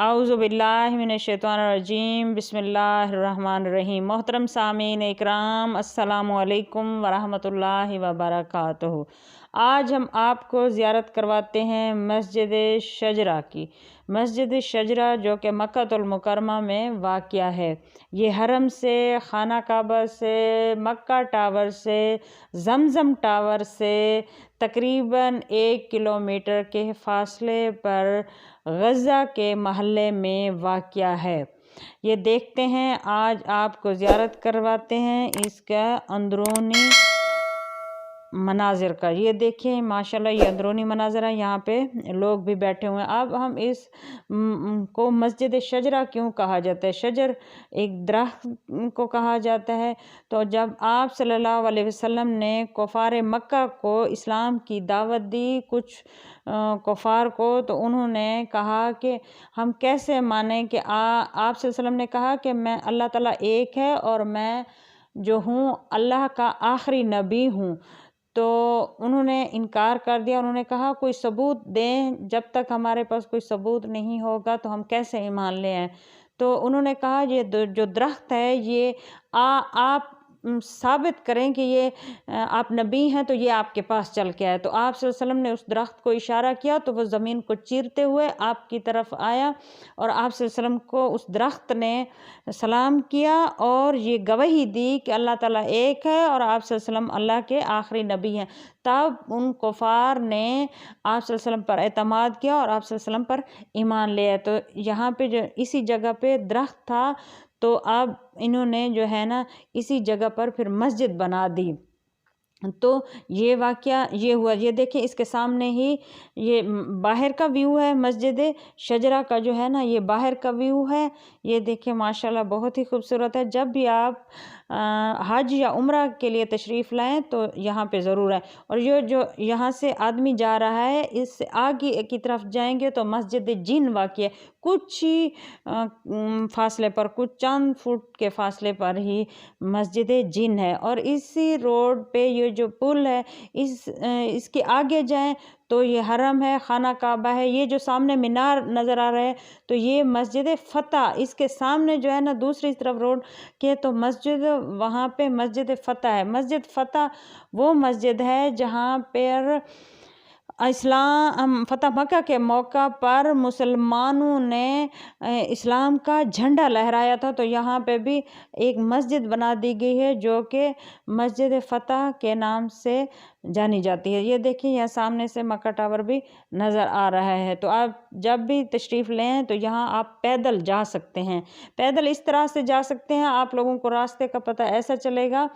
आऊज़ु बिल्लाहि मिनश्शैतानिर्रजीम बिस्मिल्लाहिर्रहमानिर्रहीम। मोहतरम सामीन इकराम, अस्सलामु अलैकुम वरहमतुल्लाहि वबरकातुहू। आज हम आपको ज़ियारत करवाते हैं मस्जिद शजरा की। मस्जिद शजरा जो कि मक्कातुल मुकर्रमा में वाक़या है। ये हरम से, खाना काबा से, मक्का टावर से, जमजम टावर से तकरीबन 1 किलोमीटर के फ़ासले पर गज़ा के महल्ले में वाक़या है। ये देखते हैं, आज आपको ज़ियारत करवाते हैं इसका अंदरूनी मनाज़िर का। ये देखिए माशाल्लाह, ये अंदरूनी मनाज़िर है, यहाँ पे लोग भी बैठे हुए हैं। अब हम इस को मस्जिद शजरा क्यों कहा जाता है? शजर एक दरख्त को कहा जाता है। तो जब आप सल्लल्लाहु अलैहि वसल्लम ने कुफ़ार मक्का को इस्लाम की दावत दी, कुछ कुफ़ार को, तो उन्होंने कहा कि हम कैसे मानें कि आप सल्लल्लाहु अलैहि वसल्लम ने कहा कि मैं अल्लाह ताला एक है और मैं जो हूँ अल्लाह का आखिरी नबी हूँ। तो उन्होंने इनकार कर दिया। उन्होंने कहा कोई सबूत दें, जब तक हमारे पास कोई सबूत नहीं होगा तो हम कैसे ईमान ले आएँ। तो उन्होंने कहा ये जो दरख्त है ये आप साबित करें कि ये आप नबी हैं, तो ये आपके पास चल के आए। तो आप सल्लल्लाहु अलैहि वसल्लम ने उस दरख्त को इशारा किया तो वो ज़मीन को चीरते हुए आपकी तरफ आया और आप सल्लल्लाहु अलैहि वसल्लम को उस दरख्त ने सलाम किया और ये गवाही दी कि अल्लाह ताला एक है और आप सल्लल्लाहु अलैहि वसल्लम अल्लाह के आखिरी नबी हैं। तब उन कुफ़ार ने आप सल्लल्लाहु अलैहि वसल्लम पर एतमाद किया और आप सल्लल्लाहु अलैहि वसल्लम पर ईमान ले आए। तो यहाँ पे जो इसी जगह पे दरख्त था, तो अब इन्होंने जो है ना इसी जगह पर फिर मस्जिद बना दी। तो ये वाक़या ये हुआ। ये देखिए इसके सामने ही ये बाहर का व्यू है। मस्जिद शजरा का जो है ना, ये बाहर का व्यू है। ये देखिए माशाल्लाह बहुत ही खूबसूरत है। जब भी आप हज या उम्रा के लिए तशरीफ़ लाएं तो यहाँ पे ज़रूर आएँ। और ये जो यहाँ से आदमी जा रहा है, इससे आगे की तरफ जाएंगे तो मस्जिद जिन वाक़या है। कुछ ही फासले पर, कुछ चंद फुट के फासले पर ही मस्जिद जिन है। और इसी रोड पे ये जो पुल है, इसके आगे जाएं तो ये हरम है, खाना काबा है। ये जो सामने मीनार नज़र आ रहा है तो ये मस्जिद फ़तह, इसके सामने जो है ना दूसरी तरफ रोड के तो मस्जिद, वहाँ पे मस्जिद फ़तह है। मस्जिद फ़तह वो मस्जिद है जहाँ पर फ़तह मक्का के मौका पर मुसलमानों ने इस्लाम का झंडा लहराया था। तो यहाँ पे भी एक मस्जिद बना दी गई है जो कि मस्जिद फ़तह के नाम से जानी जाती है। ये देखिए यहाँ सामने से मक्का टावर भी नज़र आ रहा है। तो आप जब भी तशरीफ़ लें तो यहाँ आप पैदल जा सकते हैं। पैदल इस तरह से जा सकते हैं, आप लोगों को रास्ते का पता ऐसा चलेगा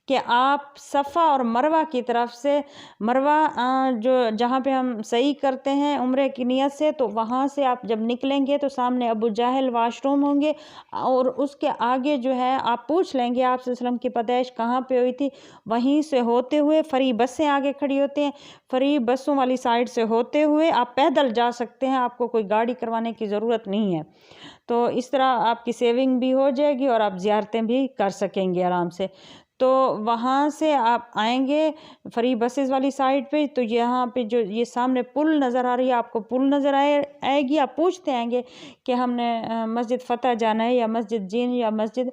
कि आप सफ़ा और मरवा की तरफ से, मरवा जो जहाँ पे हम सही करते हैं उम्रे की नियत से, तो वहाँ से आप जब निकलेंगे तो सामने अबू जाहल वाशरूम होंगे और उसके आगे जो है आप पूछ लेंगे आप सल्लल्लाहु अलैहि वसल्लम की पैदाइश कहाँ पे हुई थी। वहीं से होते हुए फरी बसें आगे खड़ी होती हैं, फरी बसों वाली साइड से होते हुए आप पैदल जा सकते हैं। आपको कोई गाड़ी करवाने की ज़रूरत नहीं है। तो इस तरह आपकी सेविंग भी हो जाएगी और आप ज़ियारतें भी कर सकेंगे आराम से। तो वहाँ से आप आएंगे फ्री बसेस वाली साइड पे, तो यहाँ पे जो ये सामने पुल नज़र आ रही है, आपको पुल नज़र आएगी। आप पूछते आएंगे कि हमने मस्जिद फ़तह जाना है या मस्जिद जिन या मस्जिद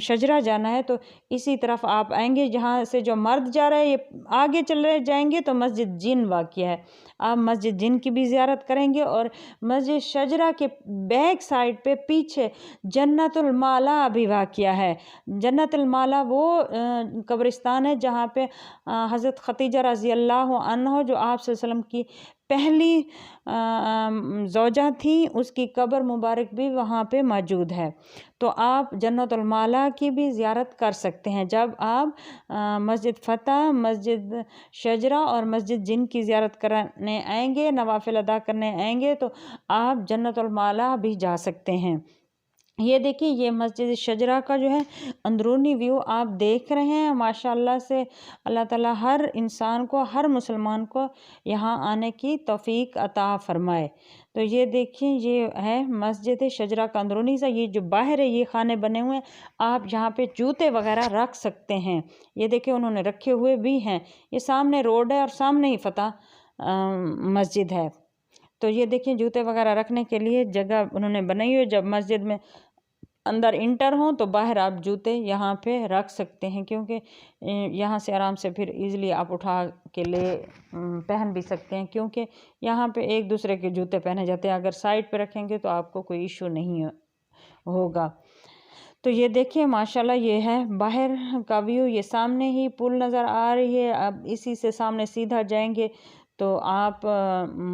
शजरा जाना है। तो इसी तरफ आप आएंगे, जहाँ से जो मर्द जा रहा है ये आगे चल रहे जाएंगे तो मस्जिद जिन वाक़या है। आप मस्जिद जिन की भी ज़ियारत करेंगे और मस्जिद शजरा के बैक साइड पे पीछे जन्नतुल माला भी वाक़या है। जन्नतुल माला वो कब्रिस्तान है जहाँ पे हज़रत खतीजा रज़ी अल्लाह अन्हा, जो आप सल्लल्लाहु अलैहि वसल्लम की पहली ज़ौजा थी, उसकी कब्र मुबारक भी वहाँ पे मौजूद है। तो आप जन्नतुल माला की भी ज़ियारत कर सकते हैं। जब आप मस्जिद फ़तह, मस्जिद शजरा और मस्जिद जिन की ज़ियारत करने आएंगे, नवाफिल अदा करने आएंगे, तो आप जन्नतुल माला भी जा सकते हैं। ये देखिए ये मस्जिद शजरा का जो है अंदरूनी व्यू आप देख रहे हैं। माशाल्लाह से अल्लाह ताला हर इंसान को, हर मुसलमान को यहाँ आने की तौफीक अता फरमाए। तो ये देखिए ये है मस्जिद शजरा का अंदरूनी सा। ये जो बाहर है ये खाने बने हुए हैं, आप यहाँ पे जूते वगैरह रख सकते हैं। ये देखिए उन्होंने रखे हुए भी हैं। ये सामने रोड है और सामने ही फ़तह मस्जिद है। तो ये देखिए जूते वगैरह रखने के लिए जगह उन्होंने बनाई हुई है। जब मस्जिद में अंदर इंटर हों तो बाहर आप जूते यहाँ पे रख सकते हैं, क्योंकि यहाँ से आराम से फिर इजीली आप उठा के ले पहन भी सकते हैं, क्योंकि यहाँ पे एक दूसरे के जूते पहने जाते हैं। अगर साइड पे रखेंगे तो आपको कोई इशू नहीं होगा। तो ये देखिए माशाल्लाह ये है बाहर का व्यू। ये सामने ही पुल नज़र आ रही है। अब इसी से सामने सीधा जाएंगे तो आप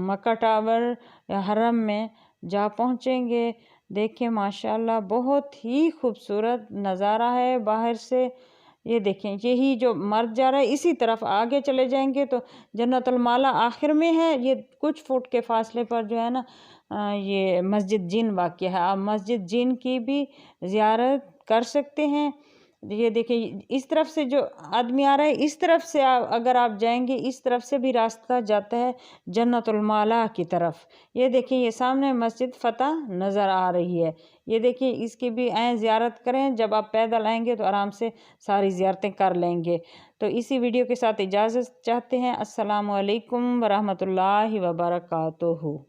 मक्का टावर या हरम में जा पहुँचेंगे। देखिए माशाल्लाह बहुत ही खूबसूरत नज़ारा है बाहर से। ये देखें यही जो मर्द जा रहा है, इसी तरफ आगे चले जाएंगे तो जन्नतुल माला आखिर में है। ये कुछ फुट के फासले पर जो है ना ये मस्जिद जिन वाक़या है। आप मस्जिद जिन की भी ज़ियारत कर सकते हैं। ये देखिए इस तरफ से जो आदमी आ रहा है, इस तरफ से अगर आप जाएंगे, इस तरफ से भी रास्ता जाता है जन्नतुल माला की तरफ। ये देखिए ये सामने मस्जिद फ़तह नज़र आ रही है। ये देखिए इसकी भी आएँ ज़ियारत करें। जब आप पैदल आएंगे तो आराम से सारी ज़ियारतें कर लेंगे। तो इसी वीडियो के साथ इजाज़त चाहते हैं। अस्सलामु अलैकुम वरहमतुल्लाहि वबरकातुहू।